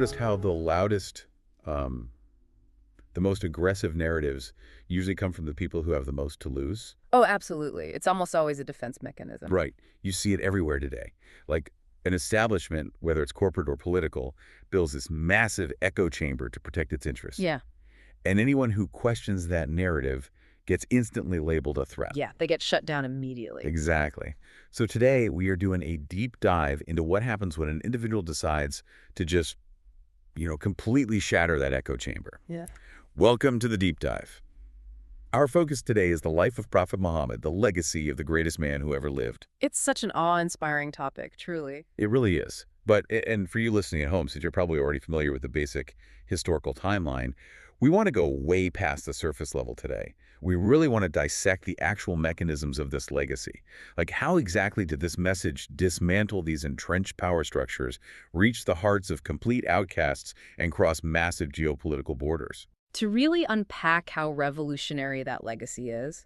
noticed how the loudest, um, the most aggressive narratives usually come from the people who have the most to lose? Oh, absolutely. It's almost always a defense mechanism. Right. You see it everywhere today. Like an establishment, whether it's corporate or political, builds this massive echo chamber to protect its interests. Yeah. And anyone who questions that narrative gets instantly labeled a threat. Yeah, they get shut down immediately. Exactly. So today we are doing a deep dive into what happens when an individual decides to just, completely shatter that echo chamber. Yeah. Welcome to the deep dive. Our focus today is the life of Prophet Muhammad, the legacy of the greatest man who ever lived. It's such an awe-inspiring topic, truly. It really is. But, and for you listening at home, since you're probably already familiar with the basic historical timeline, we want to go way past the surface level today. We really want to dissect the actual mechanisms of this legacy. Like, how exactly did this message dismantle these entrenched power structures, reach the hearts of complete outcasts, and cross massive geopolitical borders? To really unpack how revolutionary that legacy is,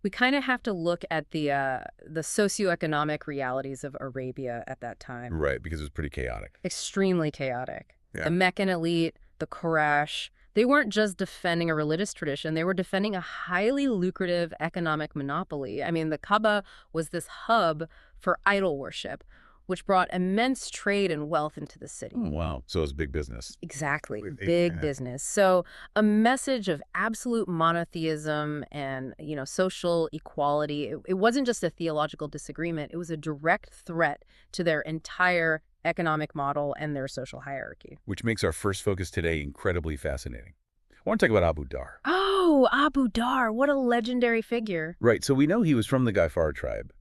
we kind of have to look at the socioeconomic realities of Arabia at that time. Right, because it was pretty chaotic. Extremely chaotic. Yeah. The Meccan elite, the Quraysh, they weren't just defending a religious tradition, they were defending a highly lucrative economic monopoly. I mean, the Kaaba was this hub for idol worship, which brought immense trade and wealth into the city. Oh, wow. So it was big business. Exactly. Big business. So a message of absolute monotheism and, social equality. It wasn't just a theological disagreement. It was a direct threat to their entire economic model and their social hierarchy. Which makes our first focus today incredibly fascinating. I want to talk about Abu Dar. Oh, Abu Dar. What a legendary figure. Right. So we know he was from the Gaifar tribe.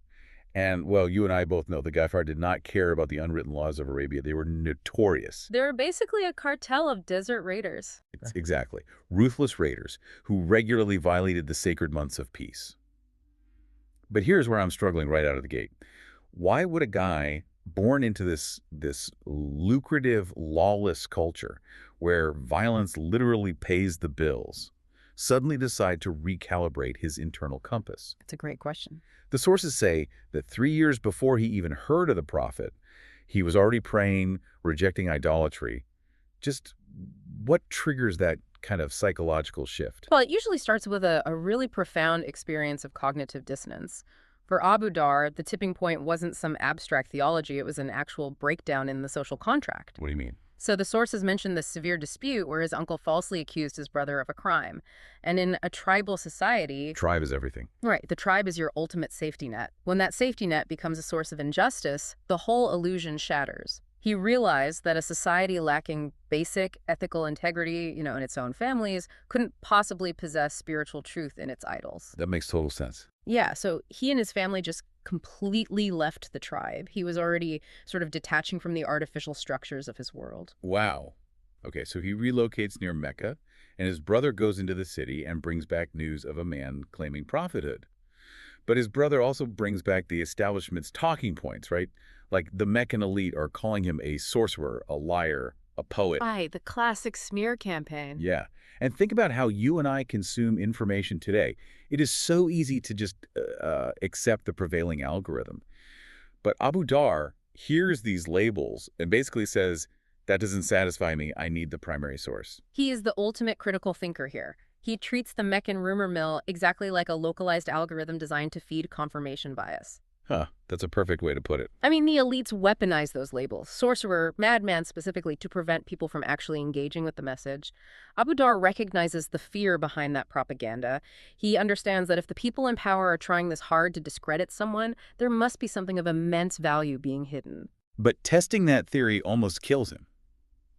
And, well, you and I both know the Gaifar did not care about the unwritten laws of Arabia. They were notorious. They were basically a cartel of desert raiders. Exactly. Ruthless raiders who regularly violated the sacred months of peace. But here's where I'm struggling right out of the gate. Why would a guy born into this lucrative, lawless culture where violence literally pays the bills suddenly decide to recalibrate his internal compass? That's a great question. The sources say that 3 years before he even heard of the prophet, he was already praying, rejecting idolatry. Just what triggers that kind of psychological shift? Well, it usually starts with a really profound experience of cognitive dissonance. For Abu Dar, the tipping point wasn't some abstract theology, it was an actual breakdown in the social contract. What do you mean? So the sources mention the severe dispute where his uncle falsely accused his brother of a crime. And in a tribal society... Tribe is everything. Right, the tribe is your ultimate safety net. When that safety net becomes a source of injustice, the whole illusion shatters. He realized that a society lacking basic ethical integrity, in its own families, couldn't possibly possess spiritual truth in its idols. That makes total sense. Yeah, so he and his family just completely left the tribe. He was already sort of detaching from the artificial structures of his world. Wow. Okay, so he relocates near Mecca, and his brother goes into the city and brings back news of a man claiming prophethood. But his brother also brings back the establishment's talking points, right? Like the Meccan elite are calling him a sorcerer, a liar, a poet. Right, the classic smear campaign. Yeah. And think about how you and I consume information today. It is so easy to just accept the prevailing algorithm. But Abu Dar hears these labels and basically says, that doesn't satisfy me. I need the primary source. He is the ultimate critical thinker here. He treats the Meccan rumor mill exactly like a localized algorithm designed to feed confirmation bias. Huh, that's a perfect way to put it. I mean, the elites weaponize those labels, sorcerer, madman specifically, to prevent people from actually engaging with the message. Abu Dar recognizes the fear behind that propaganda. He understands that if the people in power are trying this hard to discredit someone, there must be something of immense value being hidden. But testing that theory almost kills him.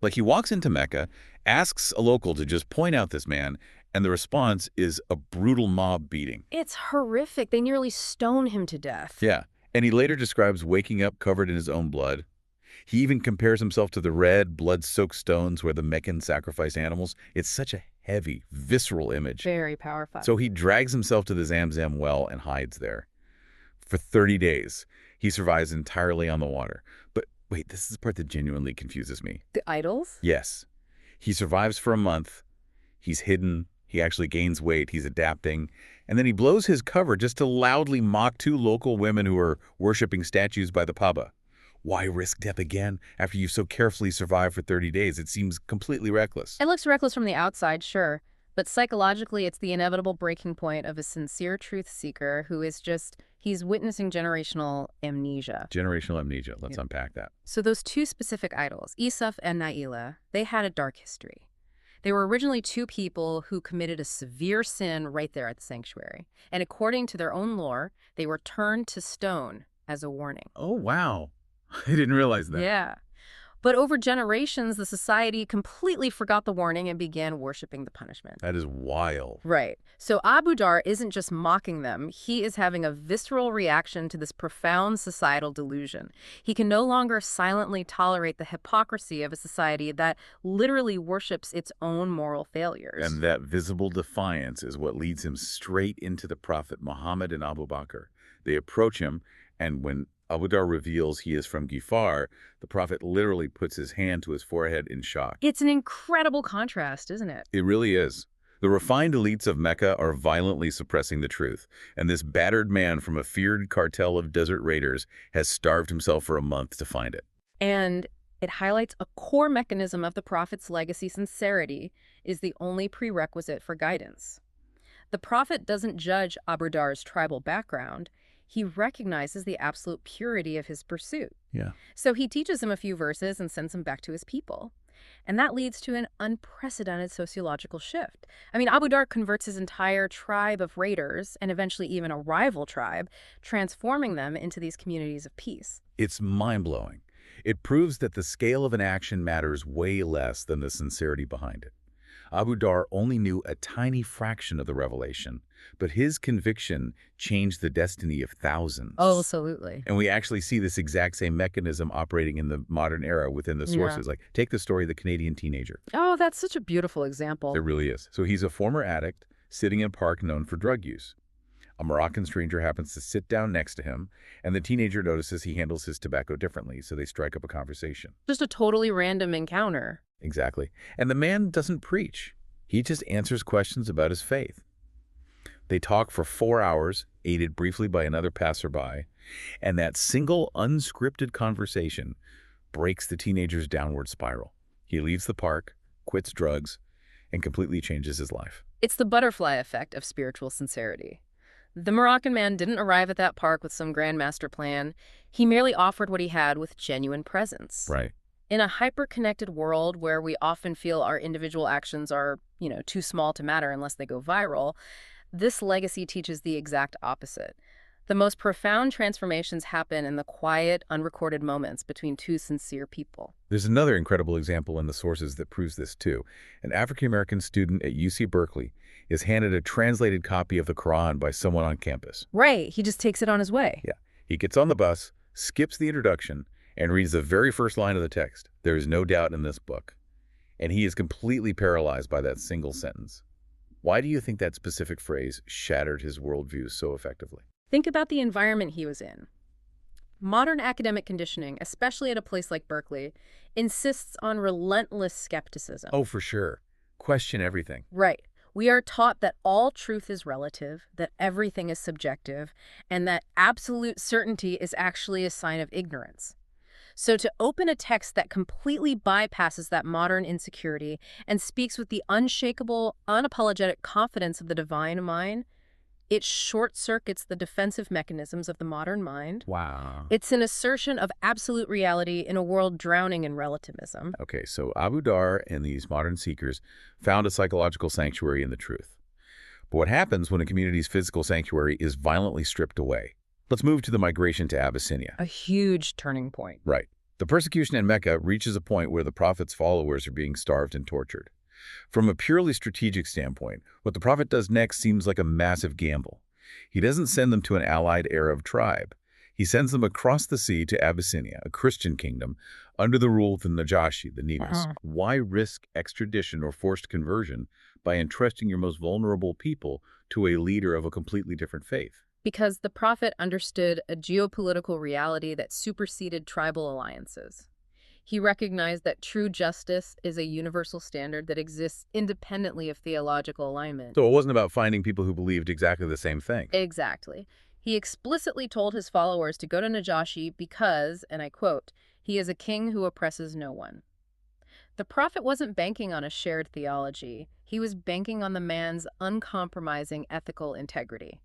Like, he walks into Mecca, asks a local to just point out this man, and the response is a brutal mob beating. It's horrific. They nearly stone him to death. Yeah, and he later describes waking up covered in his own blood. He even compares himself to the red, blood-soaked stones where the Meccans sacrificed animals. It's such a heavy, visceral image. Very powerful. So he drags himself to the Zamzam well and hides there. For 30 days, he survives entirely on the water. But wait, this is the part that genuinely confuses me. The idols? Yes. He survives for a month. He's hidden. He actually gains weight. He's adapting. And then he blows his cover just to loudly mock two local women who are worshiping statues by the Kaaba. Why risk death again after you've so carefully survived for 30 days? It seems completely reckless. It looks reckless from the outside, sure, but psychologically it's the inevitable breaking point of a sincere truth seeker who is he's witnessing generational amnesia. Generational amnesia. Let's unpack that. So those two specific idols, Isuf and Naila, they had a dark history. They were originally two people who committed a severe sin right there at the sanctuary. And according to their own lore, they were turned to stone as a warning. Oh, wow. I didn't realize that. Yeah. But over generations, the society completely forgot the warning and began worshiping the punishment. That is wild. Right. So Abu Dhar isn't just mocking them. He is having a visceral reaction to this profound societal delusion. He can no longer silently tolerate the hypocrisy of a society that literally worships its own moral failures. And that visible defiance is what leads him straight into the Prophet Muhammad and Abu Bakr. They approach him, and when Abu Dhar reveals he is from Gifar, the Prophet literally puts his hand to his forehead in shock. It's an incredible contrast, isn't it? It really is. The refined elites of Mecca are violently suppressing the truth, and this battered man from a feared cartel of desert raiders has starved himself for a month to find it. And it highlights a core mechanism of the Prophet's legacy. Sincerity is the only prerequisite for guidance. The Prophet doesn't judge Abu Dhar's tribal background. He recognizes the absolute purity of his pursuit. Yeah. So he teaches him a few verses and sends him back to his people. And that leads to an unprecedented sociological shift. I mean, Abu Dhar converts his entire tribe of raiders, and eventually even a rival tribe, transforming them into these communities of peace. It's mind-blowing. It proves that the scale of an action matters way less than the sincerity behind it. Abu Dhar only knew a tiny fraction of the revelation, but his conviction changed the destiny of thousands. Oh, absolutely. And we actually see this exact same mechanism operating in the modern era within the sources. Like, take the story of the Canadian teenager. Oh, that's such a beautiful example. It really is. So he's a former addict sitting in a park known for drug use. A Moroccan stranger happens to sit down next to him, and the teenager notices he handles his tobacco differently, so they strike up a conversation. Just a totally random encounter. Exactly. And the man doesn't preach. He just answers questions about his faith. They talk for 4 hours, aided briefly by another passerby, and that single unscripted conversation breaks the teenager's downward spiral. He leaves the park, quits drugs, and completely changes his life. It's the butterfly effect of spiritual sincerity. The Moroccan man didn't arrive at that park with some grand master plan. He merely offered what he had with genuine presence. Right. In a hyper-connected world where we often feel our individual actions are, too small to matter unless they go viral, this legacy teaches the exact opposite. The most profound transformations happen in the quiet, unrecorded moments between two sincere people. There's another incredible example in the sources that proves this too. An African-American student at UC Berkeley is handed a translated copy of the Quran by someone on campus. Right. He just takes it on his way. Yeah. He gets on the bus, skips the introduction, and reads the very first line of the text. There is no doubt in this book. And he is completely paralyzed by that single sentence. Why do you think that specific phrase shattered his worldview so effectively? Think about the environment he was in. Modern academic conditioning, especially at a place like Berkeley, insists on relentless skepticism. Oh, for sure. Question everything. Right. We are taught that all truth is relative, that everything is subjective, and that absolute certainty is actually a sign of ignorance. So to open a text that completely bypasses that modern insecurity and speaks with the unshakable, unapologetic confidence of the divine mind, it short-circuits the defensive mechanisms of the modern mind. Wow. It's an assertion of absolute reality in a world drowning in relativism. Okay, so Abu Dhar and these modern seekers found a psychological sanctuary in the truth. But what happens when a community's physical sanctuary is violently stripped away? Let's move to the migration to Abyssinia. A huge turning point. Right. The persecution in Mecca reaches a point where the Prophet's followers are being starved and tortured. From a purely strategic standpoint, what the Prophet does next seems like a massive gamble. He doesn't send them to an allied Arab tribe. He sends them across the sea to Abyssinia, a Christian kingdom, under the rule of the Najashi, the Negus. Why risk extradition or forced conversion by entrusting your most vulnerable people to a leader of a completely different faith? Because the Prophet understood a geopolitical reality that superseded tribal alliances. He recognized that true justice is a universal standard that exists independently of theological alignment. So it wasn't about finding people who believed exactly the same thing. Exactly. He explicitly told his followers to go to Najashi because, and I quote, he is a king who oppresses no one. The prophet wasn't banking on a shared theology. He was banking on the man's uncompromising ethical integrity.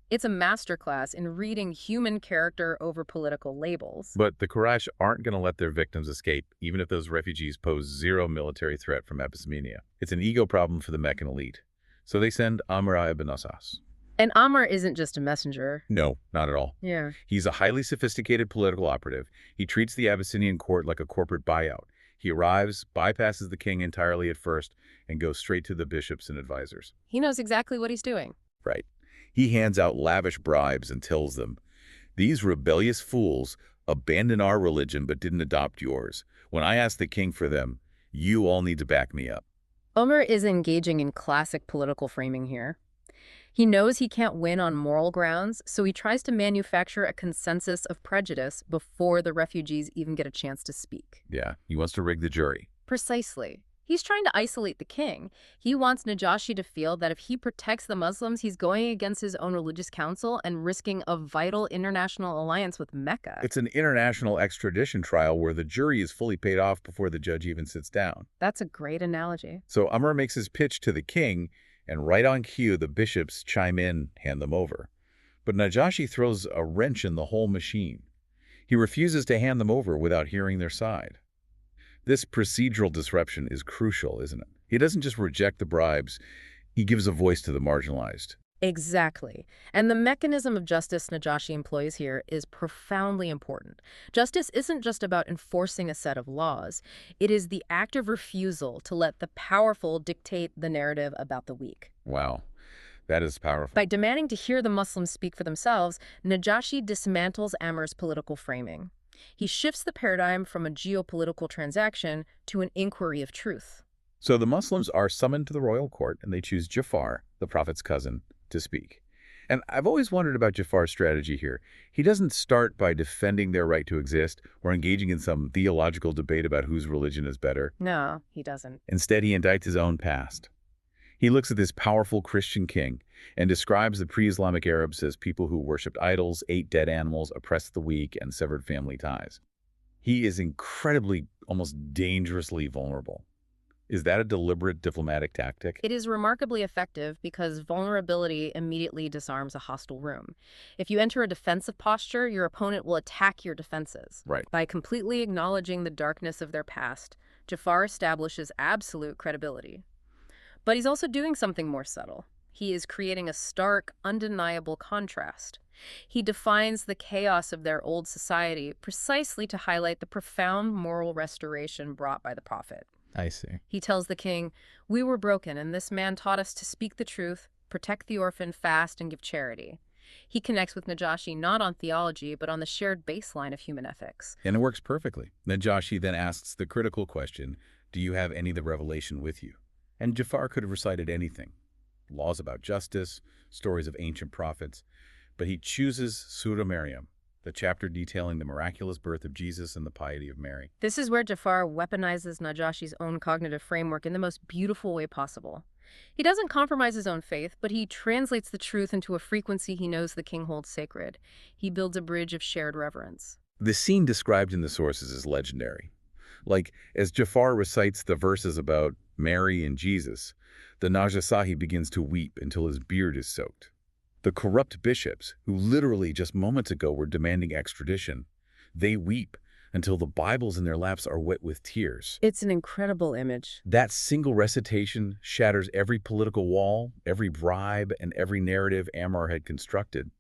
It's a masterclass in reading human character over political labels. But the Quraysh aren't going to let their victims escape, even if those refugees pose zero military threat from Abyssinia. It's an ego problem for the Meccan elite. So they send Amr ibn Asas. And Amr isn't just a messenger. No, not at all. Yeah. He's a highly sophisticated political operative. He treats the Abyssinian court like a corporate buyout. He arrives, bypasses the king entirely at first, and goes straight to the bishops and advisors. He knows exactly what he's doing. Right. He hands out lavish bribes and tells them, "These rebellious fools abandoned our religion but didn't adopt yours. When I asked the king for them, you all need to back me up." Omer is engaging in classic political framing here. He knows he can't win on moral grounds, so he tries to manufacture a consensus of prejudice before the refugees even get a chance to speak. Yeah, he wants to rig the jury. Precisely. He's trying to isolate the king. He wants Najashi to feel that if he protects the Muslims, he's going against his own religious council and risking a vital international alliance with Mecca. It's an international extradition trial where the jury is fully paid off before the judge even sits down. That's a great analogy. So Amr makes his pitch to the king, and right on cue, the bishops chime in, hand them over. But Najashi throws a wrench in the whole machine. He refuses to hand them over without hearing their side. This procedural disruption is crucial, isn't it? He doesn't just reject the bribes, he gives a voice to the marginalized. Exactly. And the mechanism of justice Najashi employs here is profoundly important. Justice isn't just about enforcing a set of laws. It is the active refusal to let the powerful dictate the narrative about the weak. Wow, that is powerful. By demanding to hear the Muslims speak for themselves, Najashi dismantles Amr's political framing. He shifts the paradigm from a geopolitical transaction to an inquiry of truth. So the Muslims are summoned to the royal court, and they choose Jafar, the prophet's cousin, to speak. And I've always wondered about Jafar's strategy here. He doesn't start by defending their right to exist or engaging in some theological debate about whose religion is better. No, he doesn't. Instead, he indicts his own past. He looks at this powerful Christian king and describes the pre-Islamic Arabs as people who worshipped idols, ate dead animals, oppressed the weak, and severed family ties. He is incredibly, almost dangerously vulnerable. Is that a deliberate diplomatic tactic? It is remarkably effective because vulnerability immediately disarms a hostile room. If you enter a defensive posture, your opponent will attack your defenses. Right. By completely acknowledging the darkness of their past, Jafar establishes absolute credibility. But he's also doing something more subtle. He is creating a stark, undeniable contrast. He defines the chaos of their old society precisely to highlight the profound moral restoration brought by the prophet. I see. He tells the king, "We were broken, and this man taught us to speak the truth, protect the orphan, fast, and give charity." He connects with Najashi not on theology, but on the shared baseline of human ethics. And it works perfectly. Najashi then asks the critical question, "Do you have any of the revelation with you?" And Jafar could have recited anything. Laws about justice, stories of ancient prophets. But he chooses Surah Maryam, the chapter detailing the miraculous birth of Jesus and the piety of Mary. This is where Jafar weaponizes Najashi's own cognitive framework in the most beautiful way possible. He doesn't compromise his own faith, but he translates the truth into a frequency he knows the king holds sacred. He builds a bridge of shared reverence. The scene described in the sources is legendary. Like, as Jafar recites the verses about Mary and Jesus, the Najasahi begins to weep until his beard is soaked. The corrupt bishops, who literally just moments ago were demanding extradition, they weep until the Bibles in their laps are wet with tears. It's an incredible image. That single recitation shatters every political wall, every bribe, and every narrative Ammar had constructed.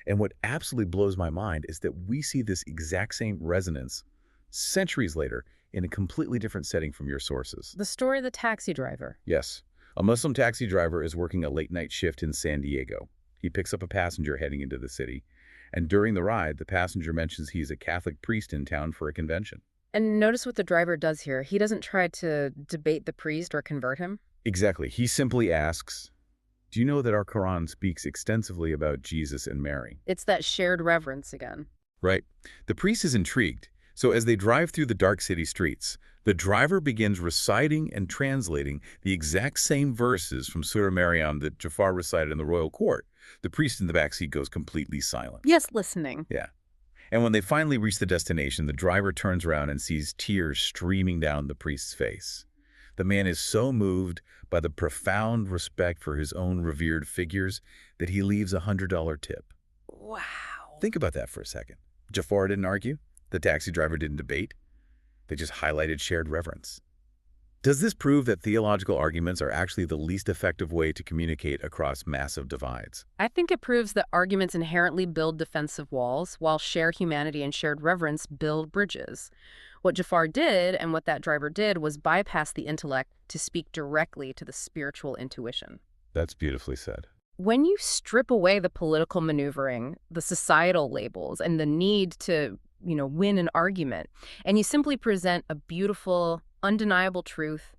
And what absolutely blows my mind is that we see this exact same resonance centuries later in a completely different setting from your sources. The story of the taxi driver. Yes. A Muslim taxi driver is working a late-night shift in San Diego. He picks up a passenger heading into the city, and during the ride, the passenger mentions he's a Catholic priest in town for a convention. And notice what the driver does here. He doesn't try to debate the priest or convert him. Exactly. He simply asks, "Do you know that our Quran speaks extensively about Jesus and Mary?" It's that shared reverence again. Right. The priest is intrigued, so as they drive through the dark city streets, The driver begins reciting and translating the exact same verses from Surah Maryam that Jafar recited in the royal court. The priest in the backseat goes completely silent. Yes, listening. Yeah. And when they finally reach the destination, the driver turns around and sees tears streaming down the priest's face. The man is so moved by the profound respect for his own revered figures that he leaves a $100 tip. Wow. Think about that for a second. Jafar didn't argue. The taxi driver didn't debate. They just highlighted shared reverence. Does this prove that theological arguments are actually the least effective way to communicate across massive divides? I think it proves that arguments inherently build defensive walls, while shared humanity and shared reverence build bridges. What Jafar did and what that driver did was bypass the intellect to speak directly to the spiritual intuition. That's beautifully said. When you strip away the political maneuvering, the societal labels, and the need to, win an argument, and you simply present a beautiful, undeniable truth,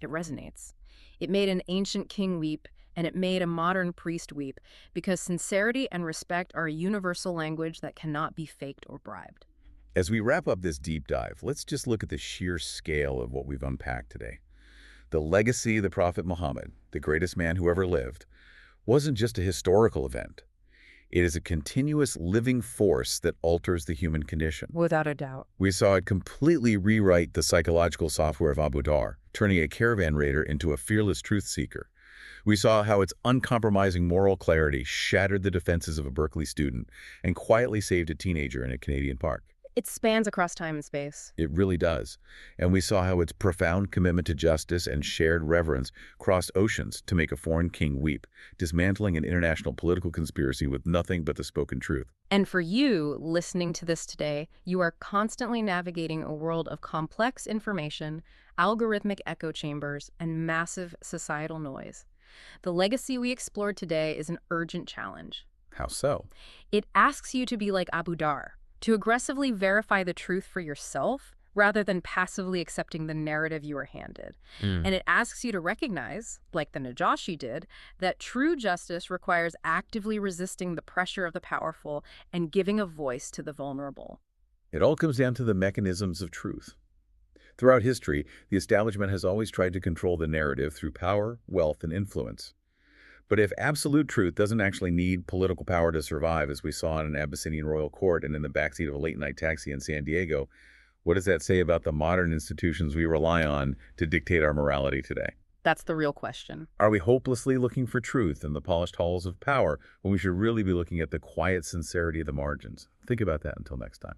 it resonates. It made an ancient king weep, and it made a modern priest weep, because sincerity and respect are a universal language that cannot be faked or bribed. As we wrap up this deep dive, let's just look at the sheer scale of what we've unpacked today. The legacy of the Prophet Muhammad, the greatest man who ever lived, wasn't just a historical event. It is a continuous living force that alters the human condition. Without a doubt. We saw it completely rewrite the psychological software of Abu Dhar, turning a caravan raider into a fearless truth seeker. We saw how its uncompromising moral clarity shattered the defenses of a Berkeley student and quietly saved a teenager in a Canadian park. It spans across time and space. It really does. And we saw how its profound commitment to justice and shared reverence crossed oceans to make a foreign king weep, dismantling an international political conspiracy with nothing but the spoken truth. And for you, listening to this today, you are constantly navigating a world of complex information, algorithmic echo chambers, and massive societal noise. The legacy we explored today is an urgent challenge. How so? It asks you to be like Abu Dhar, to aggressively verify the truth for yourself rather than passively accepting the narrative you are handed. And it asks you to recognize, like the Najashi did, that true justice requires actively resisting the pressure of the powerful and giving a voice to the vulnerable. It all comes down to the mechanisms of truth. Throughout history, the establishment has always tried to control the narrative through power, wealth, and influence. But if absolute truth doesn't actually need political power to survive, as we saw in an Abyssinian royal court and in the backseat of a late-night taxi in San Diego, what does that say about the modern institutions we rely on to dictate our morality today? That's the real question. Are we hopelessly looking for truth in the polished halls of power when we should really be looking at the quiet sincerity of the margins? Think about that until next time.